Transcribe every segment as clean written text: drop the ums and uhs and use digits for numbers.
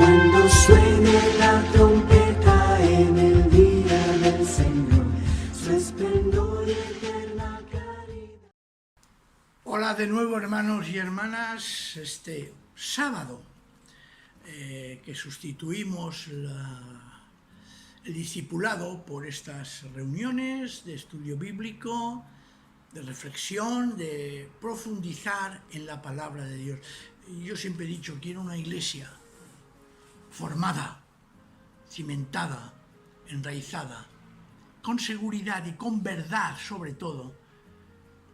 Cuando suene la trompeta en el día del Señor, su esplendor y eterna caridad. Hola de nuevo, hermanos y hermanas. Este sábado que sustituimos el discipulado por estas reuniones de estudio bíblico, de reflexión, de profundizar en la palabra de Dios. Yo siempre he dicho, quiero una iglesia formada, cimentada, enraizada, con seguridad y con verdad, sobre todo,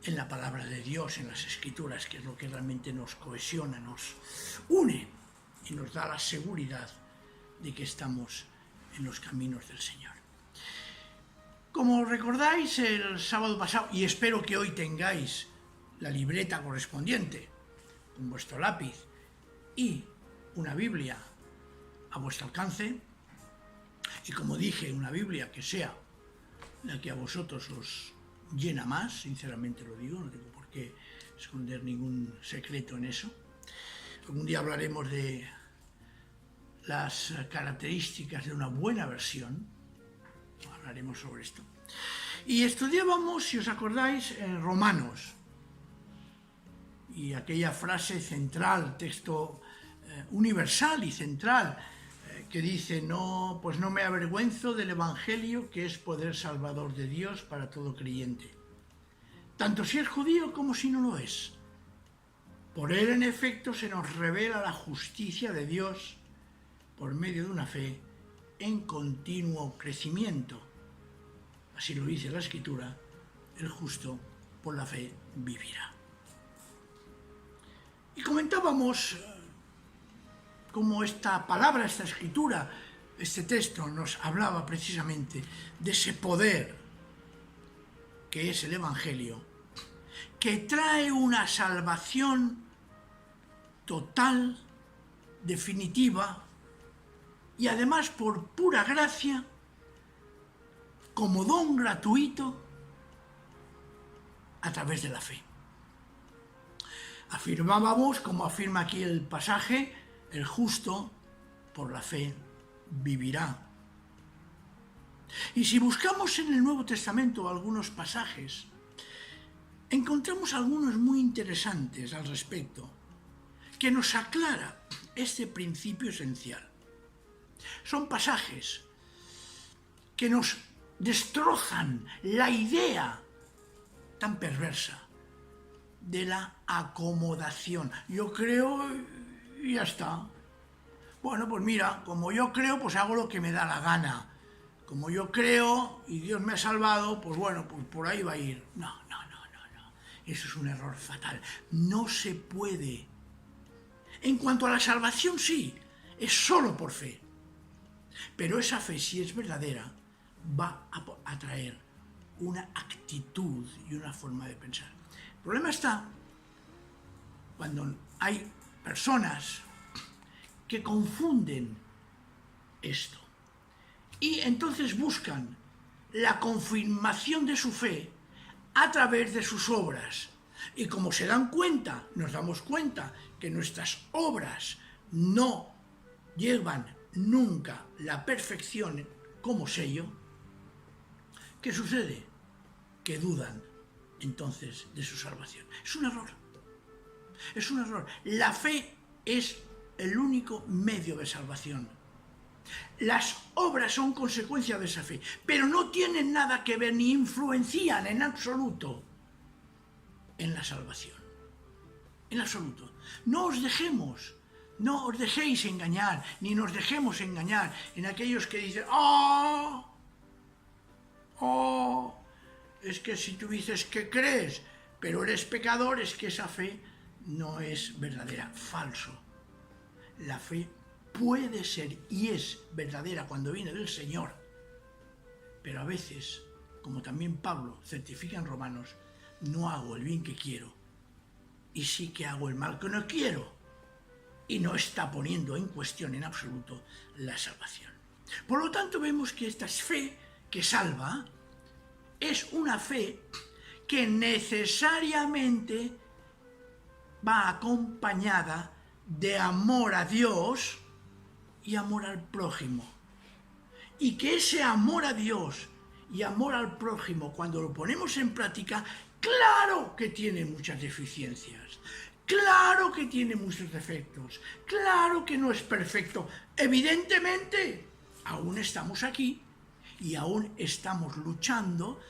en la palabra de Dios, en las Escrituras, que es lo que realmente nos cohesiona, nos une y nos da la seguridad de que estamos en los caminos del Señor. Como recordáis, el sábado pasado, y espero que hoy tengáis la libreta correspondiente con vuestro lápiz y una Biblia a vuestro alcance, y como dije, una Biblia que sea la que a vosotros os llena más, sinceramente lo digo, no tengo por qué esconder ningún secreto en eso. Algún día hablaremos de las características de una buena versión, hablaremos sobre esto. Y estudiábamos, si os acordáis, en Romanos, y aquella frase central, texto universal y central, que dice, pues no me avergüenzo del Evangelio, que es poder salvador de Dios para todo creyente, tanto si es judío como si no lo es. Por él, en efecto, se nos revela la justicia de Dios por medio de una fe en continuo crecimiento. Así lo dice la Escritura, el justo por la fe vivirá. Y comentábamos cómo esta palabra, esta Escritura, este texto nos hablaba precisamente de ese poder que es el Evangelio, que trae una salvación total, definitiva, y además por pura gracia, como don gratuito, a través de la fe. Afirmábamos, como afirma aquí el pasaje, el justo por la fe vivirá. Y si buscamos en el Nuevo Testamento algunos pasajes, encontramos algunos muy interesantes al respecto, que nos aclara este principio esencial. Son pasajes que nos destrozan la idea tan perversa de la acomodación. Yo creo y ya está. Bueno, pues mira, como yo creo, pues hago lo que me da la gana. Como yo creo y Dios me ha salvado, pues bueno, pues por ahí va a ir. No. Eso es un error fatal. No se puede. En cuanto a la salvación, sí, es solo por fe. Pero esa fe, si es verdadera, va a traer una actitud y una forma de pensar. El problema está cuando hay personas que confunden esto y entonces buscan la confirmación de su fe a través de sus obras. Y como se dan cuenta, nos damos cuenta que nuestras obras no llevan nunca la perfección como sello, ¿qué sucede? Que dudan entonces de su salvación. Es un error. Es un error. La fe es el único medio de salvación. Las obras son consecuencia de esa fe, pero no tienen nada que ver ni influencian en absoluto en la salvación. En absoluto. No os dejéis engañar, ni nos dejemos engañar en aquellos que dicen, es que si tú dices que crees, pero eres pecador, es que esa fe no es verdadera. Falso. La fe puede ser y es verdadera cuando viene del Señor, pero a veces, como también Pablo certifica en Romanos, no hago el bien que quiero y sí que hago el mal que no quiero, y no está poniendo en cuestión en absoluto la salvación. Por lo tanto, vemos que esta fe que salva es una fe que necesariamente va acompañada de amor a Dios y amor al prójimo. Y que ese amor a Dios y amor al prójimo, cuando lo ponemos en práctica, claro que tiene muchas deficiencias, claro que tiene muchos defectos, claro que no es perfecto. Evidentemente, aún estamos aquí y aún estamos luchando,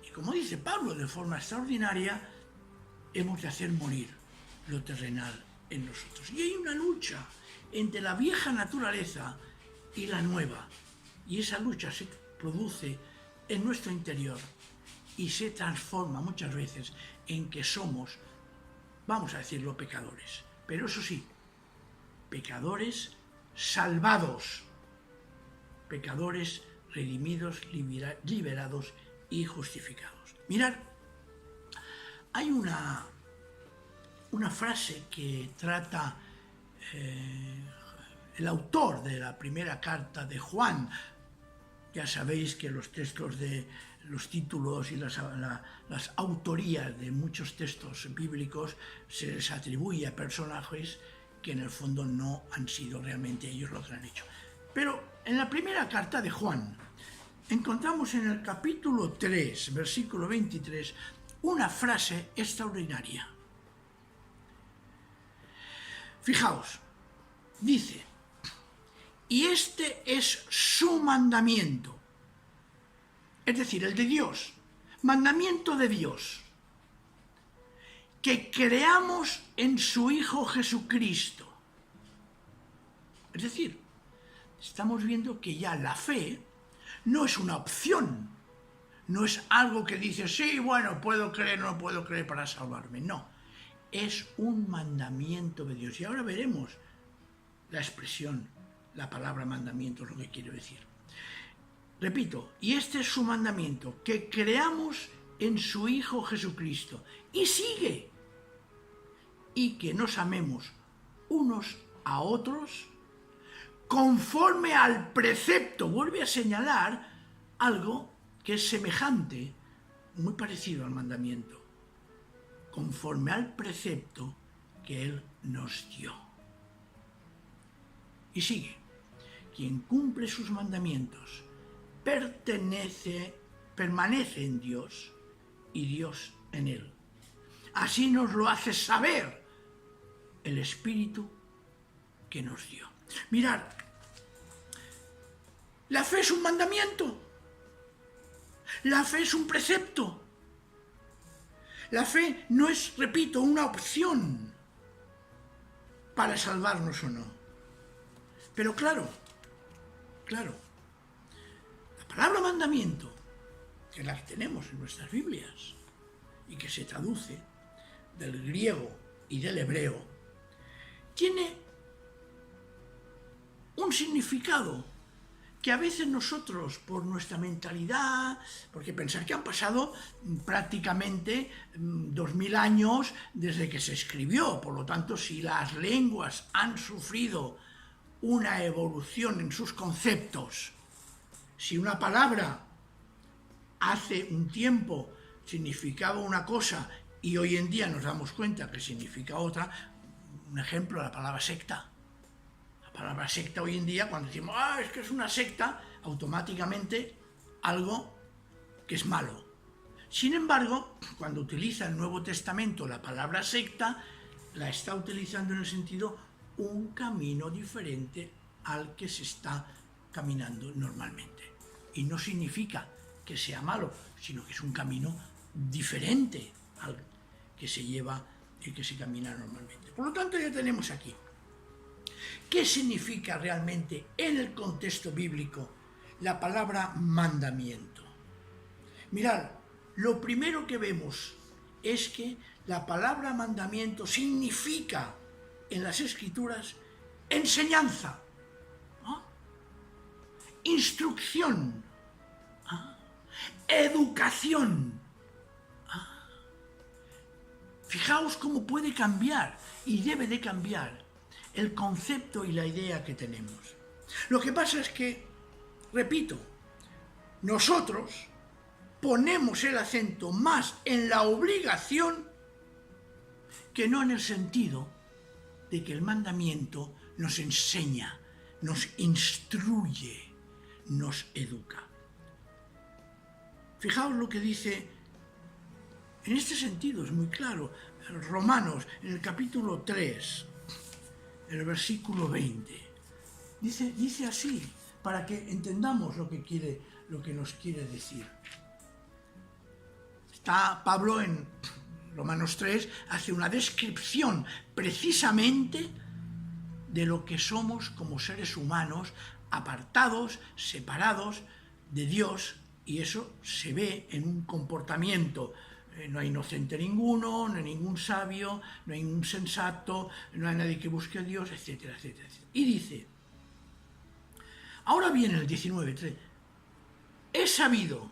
y como dice Pablo de forma extraordinaria, hemos de hacer morir lo terrenal en nosotros. Y hay una lucha entre la vieja naturaleza y la nueva, y esa lucha se produce en nuestro interior y se transforma muchas veces en que somos, vamos a decirlo, pecadores. Pero eso sí, pecadores salvados, pecadores redimidos, liberados y justificados. Mirad, hay una frase que trata el autor de la primera carta de Juan. Ya sabéis que los textos de los títulos y las autorías de muchos textos bíblicos se les atribuye a personajes que en el fondo no han sido realmente ellos los que lo han hecho. Pero en la primera carta de Juan encontramos en el capítulo 3, versículo 23, una frase extraordinaria. Fijaos, dice: y este es su mandamiento, es decir, el de Dios, mandamiento de Dios, que creamos en su Hijo Jesucristo. Es decir, estamos viendo que ya la fe no es una opción, no es algo que dice, sí, bueno, puedo creer, no puedo creer para salvarme, no, es un mandamiento de Dios. Y ahora veremos la expresión, la palabra mandamiento es lo que quiero decir. Repito, y este es su mandamiento, que creamos en su Hijo Jesucristo. Y sigue, y que nos amemos unos a otros conforme al precepto. Vuelve a señalar algo que es semejante, muy parecido al mandamiento, conforme al precepto que Él nos dio. Y sigue: quien cumple sus mandamientos permanece en Dios y Dios en él. Así nos lo hace saber el Espíritu que nos dio. Mirad, la fe es un mandamiento, la fe es un precepto, la fe no es, repito, una opción para salvarnos o no. Pero claro, la palabra mandamiento, que la tenemos en nuestras Biblias y que se traduce del griego y del hebreo, tiene un significado que a veces nosotros, por nuestra mentalidad, porque pensar que han pasado prácticamente 2000 años desde que se escribió, por lo tanto, si las lenguas han sufrido una evolución en sus conceptos, si una palabra hace un tiempo significaba una cosa y hoy en día nos damos cuenta que significa otra, un ejemplo, la palabra secta. La palabra secta hoy en día, cuando decimos, es que es una secta, automáticamente algo que es malo. Sin embargo, cuando utiliza el Nuevo Testamento la palabra secta, la está utilizando en el sentido un camino diferente al que se está caminando normalmente. Y no significa que sea malo, sino que es un camino diferente al que se lleva y que se camina normalmente. Por lo tanto, ya tenemos aquí ¿qué significa realmente en el contexto bíblico la palabra mandamiento? Mirad, lo primero que vemos es que la palabra mandamiento significa en las Escrituras enseñanza, instrucción, educación. Fijaos cómo puede cambiar y debe de cambiar el concepto y la idea que tenemos. Lo que pasa es que, repito, nosotros ponemos el acento más en la obligación que no en el sentido de que el mandamiento nos enseña, nos instruye, nos educa. Fijaos lo que dice, en este sentido es muy claro, Romanos, en el capítulo 3, el versículo 20. Dice así, para que entendamos lo que nos quiere decir. Está Pablo en Romanos 3, hace una descripción precisamente de lo que somos como seres humanos, apartados, separados de Dios, y eso se ve en un comportamiento. No hay inocente ninguno, no hay ningún sabio, no hay ningún sensato, no hay nadie que busque a Dios, etcétera, etcétera, etcétera. Y dice, ahora viene el 19:3, he sabido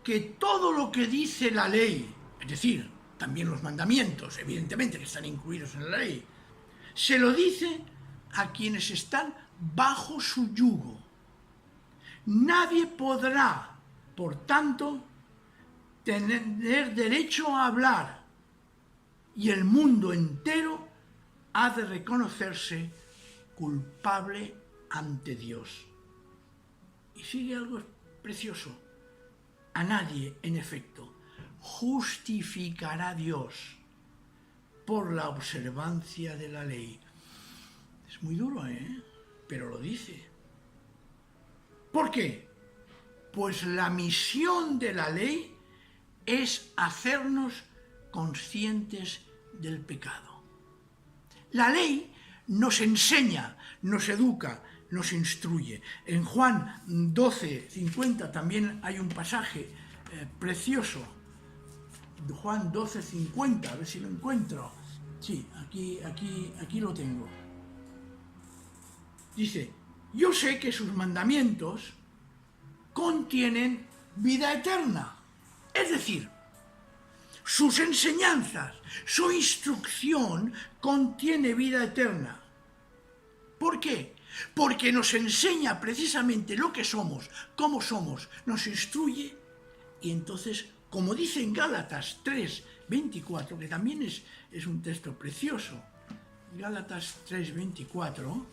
que todo lo que dice la ley, es decir, también los mandamientos, evidentemente que están incluidos en la ley, se lo dice a quienes están bajo su yugo. Nadie podrá, por tanto, tener derecho a hablar, y el mundo entero ha de reconocerse culpable ante Dios. Y sigue algo precioso. A nadie, en efecto, justificará Dios por la observancia de la ley. Es muy duro, pero lo dice. ¿Por qué? Pues la misión de la ley es hacernos conscientes del pecado. La ley nos enseña, nos educa, nos instruye. En Juan 12:50 también hay un pasaje precioso. Juan 12:50, a ver si lo encuentro. Sí, aquí lo tengo. Dice, yo sé que sus mandamientos contienen vida eterna. Es decir, sus enseñanzas, su instrucción contiene vida eterna. ¿Por qué? Porque nos enseña precisamente lo que somos, cómo somos, nos instruye, y entonces, como dice en Gálatas 3:24, que también es un texto precioso, Gálatas 3:24,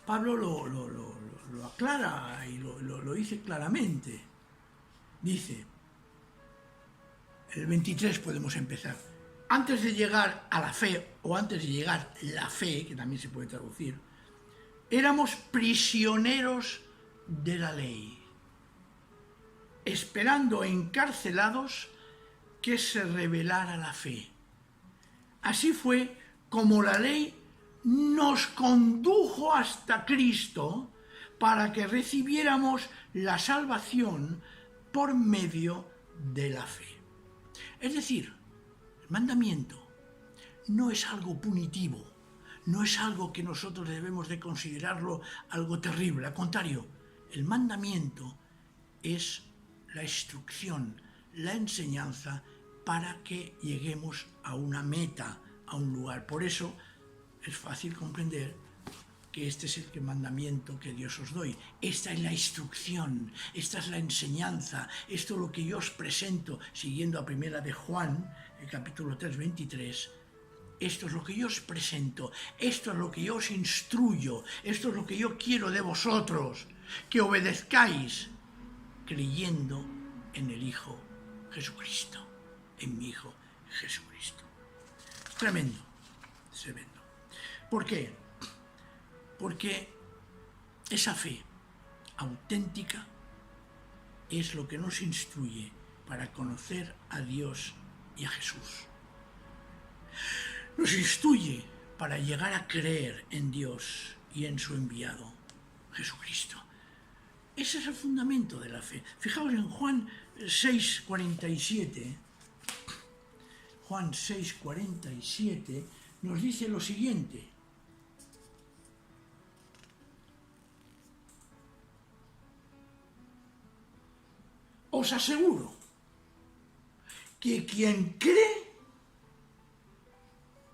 Pablo lo aclara y lo dice claramente. Dice, el 23 podemos empezar. Antes de llegar a la fe, o antes de llegar la fe, que también se puede traducir, éramos prisioneros de la ley, esperando encarcelados que se revelara la fe. Así fue como la ley nos condujo hasta Cristo para que recibiéramos la salvación por medio de la fe. Es decir, el mandamiento no es algo punitivo, no es algo que nosotros debemos de considerarlo algo terrible. Al contrario, el mandamiento es la instrucción, la enseñanza para que lleguemos a una meta, a un lugar. Por eso es fácil comprender que este es el mandamiento que Dios os doy. Esta es la instrucción, esta es la enseñanza, esto es lo que yo os presento, siguiendo a primera de Juan, el capítulo 3:23. Esto es lo que yo os presento, esto es lo que yo os instruyo, esto es lo que yo quiero de vosotros, que obedezcáis creyendo en el Hijo Jesucristo, en mi Hijo Jesucristo. Tremendo, tremendo. ¿Por qué? Porque esa fe auténtica es lo que nos instruye para conocer a Dios y a Jesús. Nos instruye para llegar a creer en Dios y en su enviado, Jesucristo. Ese es el fundamento de la fe. Fijaos en Juan 6:47. Juan 6:47 nos dice lo siguiente. Os aseguro que quien cree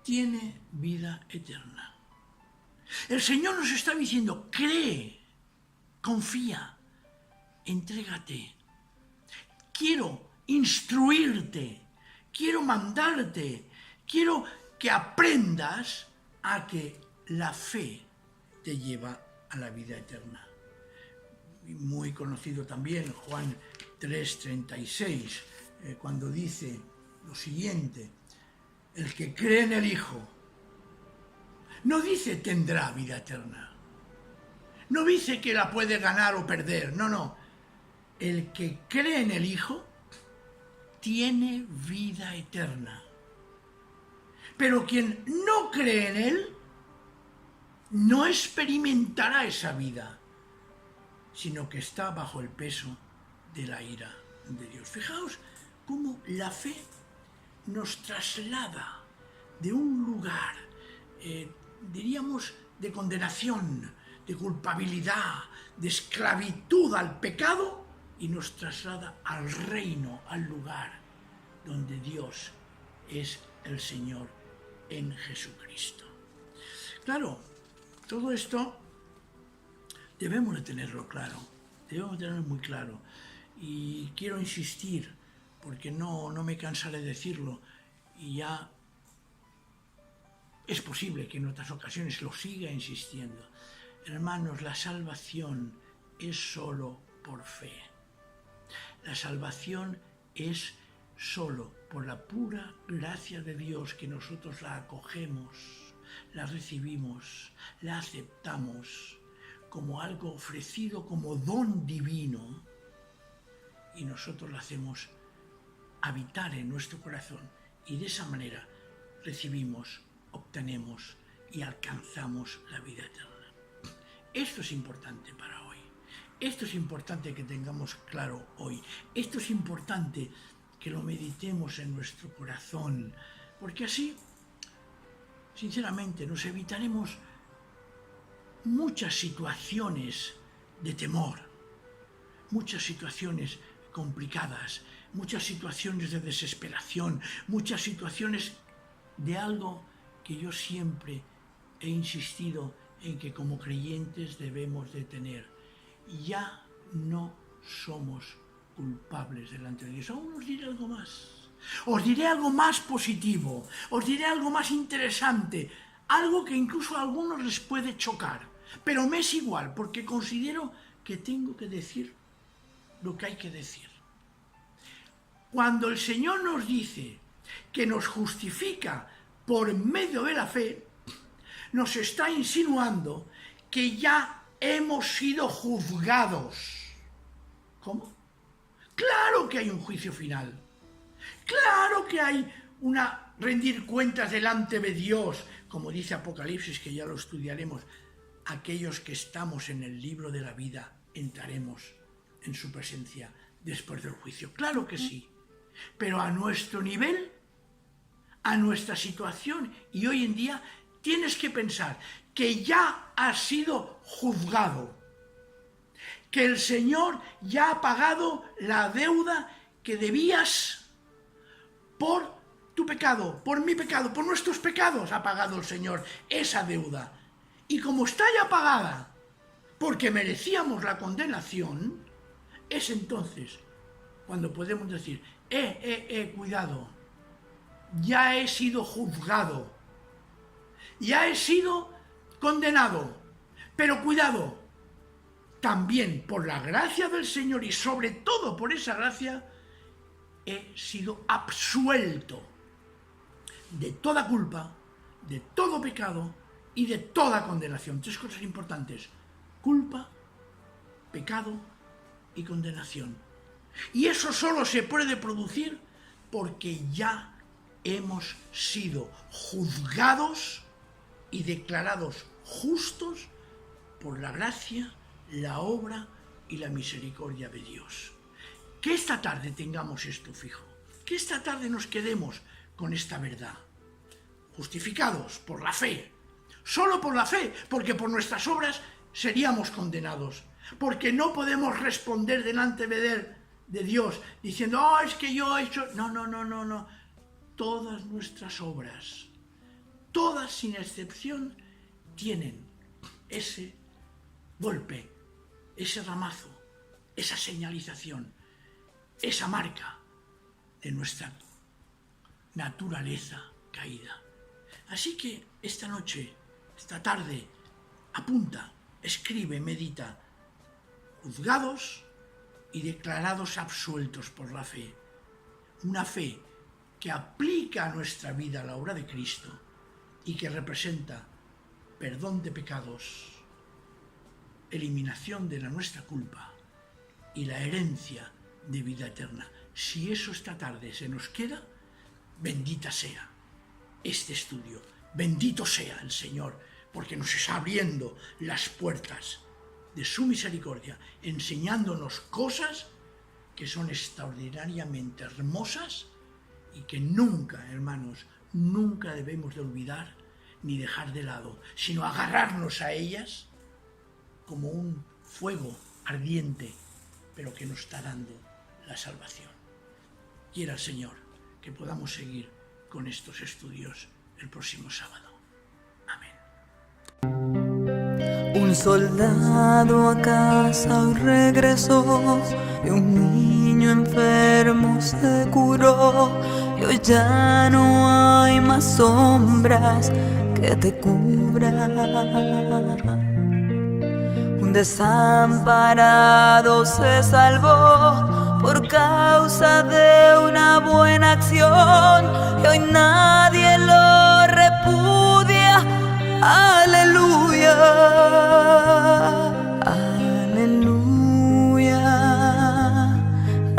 tiene vida eterna. El Señor nos está diciendo, cree, confía, entrégate. Quiero instruirte, quiero mandarte, quiero que aprendas a que la fe te lleva a la vida eterna. Muy conocido también Juan 3:36, cuando dice lo siguiente: el que cree en el Hijo, no dice tendrá vida eterna, no dice que la puede ganar o perder, no, el que cree en el Hijo tiene vida eterna. Pero quien no cree en Él no experimentará esa vida, sino que está bajo el peso de la ira de Dios. Fijaos cómo la fe nos traslada de un lugar, diríamos, de condenación, de culpabilidad, de esclavitud al pecado, y nos traslada al reino, al lugar donde Dios es el Señor en Jesucristo. Claro, todo esto debemos de tenerlo claro, debemos de tenerlo muy claro. Y quiero insistir, porque no me cansaré de decirlo, y ya es posible que en otras ocasiones lo siga insistiendo. Hermanos, la salvación es solo por fe. La salvación es solo por la pura gracia de Dios, que nosotros la acogemos, la recibimos, la aceptamos como algo ofrecido, como don divino, y nosotros la hacemos habitar en nuestro corazón, y de esa manera recibimos, obtenemos y alcanzamos la vida eterna. Esto es importante para hoy. Esto es importante que tengamos claro hoy. Esto es importante que lo meditemos en nuestro corazón, porque así, sinceramente, nos evitaremos muchas situaciones de temor, muchas situaciones complicadas, muchas situaciones de desesperación, muchas situaciones de algo que yo siempre he insistido en que como creyentes debemos de tener. Ya no somos culpables delante de Dios. Aún os diré algo más. Os diré algo más positivo, os diré algo más interesante, algo que incluso a algunos les puede chocar, pero me es igual, porque considero que tengo que decir lo que hay que decir. Cuando el Señor nos dice que nos justifica por medio de la fe, nos está insinuando que ya hemos sido juzgados. ¿Cómo? Claro que hay un juicio final. Claro que hay una rendir cuentas delante de Dios, como dice Apocalipsis, que ya lo estudiaremos. Aquellos que estamos en el libro de la vida entraremos en su presencia después del juicio. Claro que sí, pero a nuestro nivel, a nuestra situación, y hoy en día tienes que pensar que ya has sido juzgado, que el Señor ya ha pagado la deuda que debías por tu pecado, por mi pecado, por nuestros pecados. Ha pagado el Señor esa deuda. Y como está ya pagada, porque merecíamos la condenación, es entonces cuando podemos decir, cuidado, ya he sido juzgado, ya he sido condenado, pero cuidado, también por la gracia del Señor y sobre todo por esa gracia, he sido absuelto de toda culpa, de todo pecado y de toda condenación. Tres cosas importantes: culpa, pecado y condenación. Y eso solo se puede producir porque ya hemos sido juzgados y declarados justos por la gracia, la obra y la misericordia de Dios. Que esta tarde tengamos esto fijo, que esta tarde nos quedemos con esta verdad. Justificados por la fe, solo por la fe, porque por nuestras obras seríamos condenados, porque no podemos responder delante de Dios diciendo, es que yo he hecho... No. Todas nuestras obras, todas sin excepción, tienen ese golpe, ese ramazo, esa señalización, esa marca de nuestra naturaleza caída. Así que esta noche, esta tarde, Apunta, escribe, medita, juzgados y declarados absueltos por la fe. Una fe que aplica a nuestra vida la obra de Cristo y que representa perdón de pecados, eliminación de nuestra culpa y la herencia de vida eterna. Si eso esta tarde se nos queda, bendita sea este estudio, bendito sea el Señor, porque nos está abriendo las puertas de su misericordia, enseñándonos cosas que son extraordinariamente hermosas y que nunca, hermanos, nunca debemos de olvidar ni dejar de lado, sino agarrarnos a ellas como un fuego ardiente, pero que nos está dando la salvación. Quiera el Señor que podamos seguir con estos estudios el próximo sábado. Amén. Un soldado a casa hoy regresó y un niño enfermo se curó. Y hoy ya no hay más sombras que te cubran. Un desamparado se salvó por causa de una buena acción y hoy nadie lo repudia. Aleluya, aleluya,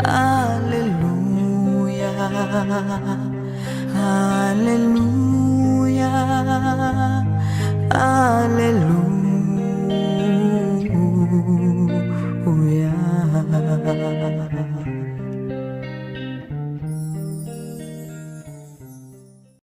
aleluya, aleluya.